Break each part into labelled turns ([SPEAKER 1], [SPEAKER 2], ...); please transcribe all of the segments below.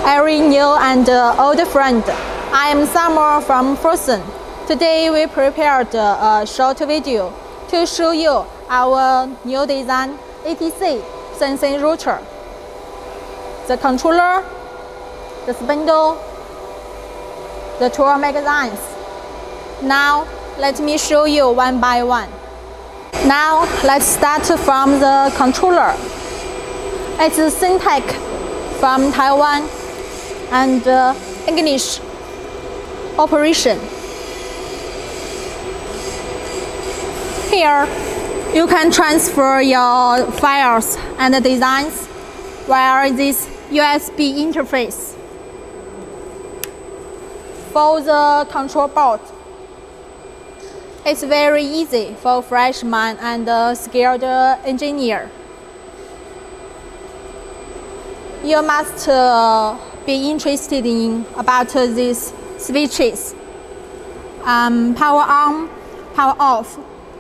[SPEAKER 1] every new and old friend. I am Summer from FORSUN. Today we prepared a short video to show you our new design ATC CNC router. The controller, the spindle, the tool magazines. Now let me show you one by one. Now let's start from the controller. It's a Syntec from Taiwan and English operation. Here you can transfer your files and designs via this USB interface. For the control board, it's very easy for freshman and skilled engineer. You must be interested in about these switches. Power on, power off.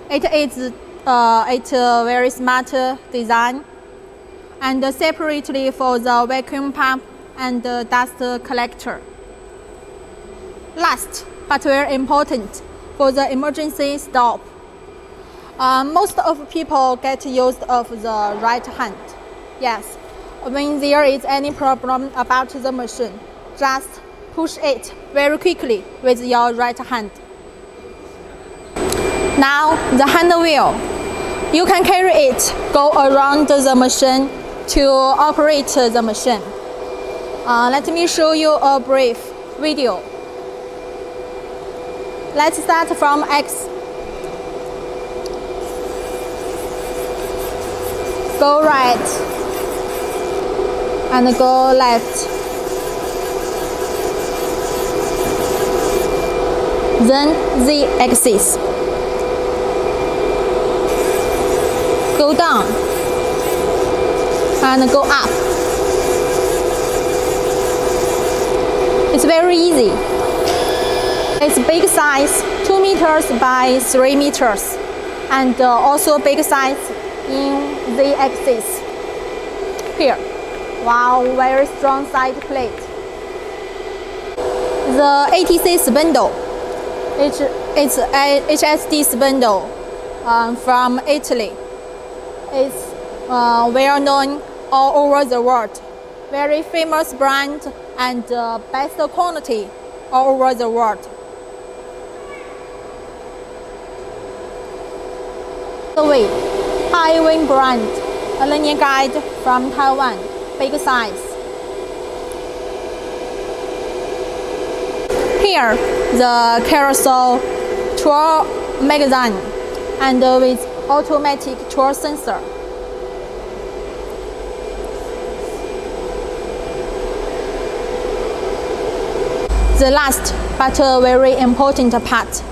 [SPEAKER 1] It is a very smart design, and separately for the vacuum pump and dust collector. Last but very important, for the emergency stop. Most of people get used of the right hand. Yes, when there is any problem about the machine, just push it very quickly with your right hand. Now the hand wheel. You can carry it, go around the machine to operate the machine. Let me show you a brief video. Let's start from X. Go right and go left. Then Z axis. Go down and go up. It's very easy. It's big size, 2 meters by 3 meters, and also big size in Z axis. Here, wow, very strong side plate. The ATC spindle, it's a HSD spindle from Italy. It's well known all over the world. Very famous brand and best quality all over the world. The way, high wing brand, a linear guide from Taiwan, big size. Here, the carousel tool magazine and with automatic tool sensor. The last but very important part.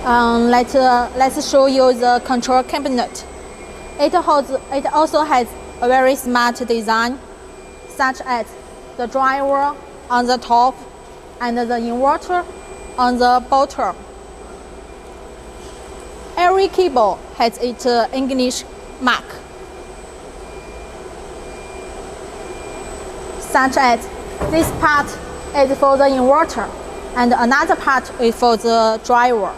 [SPEAKER 1] Let's show you the control cabinet. It also has a very smart design, such as the driver on the top and the inverter on the bottom. Every cable has its English mark, such as this part is for the inverter and another part is for the driver.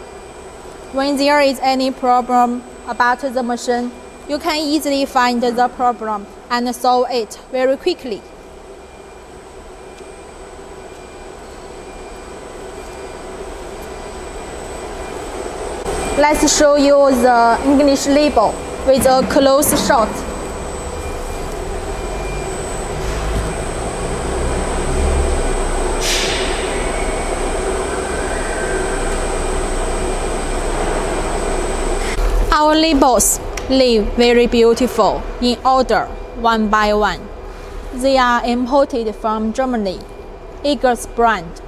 [SPEAKER 1] When there is any problem about the machine, you can easily find the problem and solve it very quickly. Let's show you the English label with a close shot. Our labels live very beautiful in order, one by one. They are imported from Germany, Eagles brand.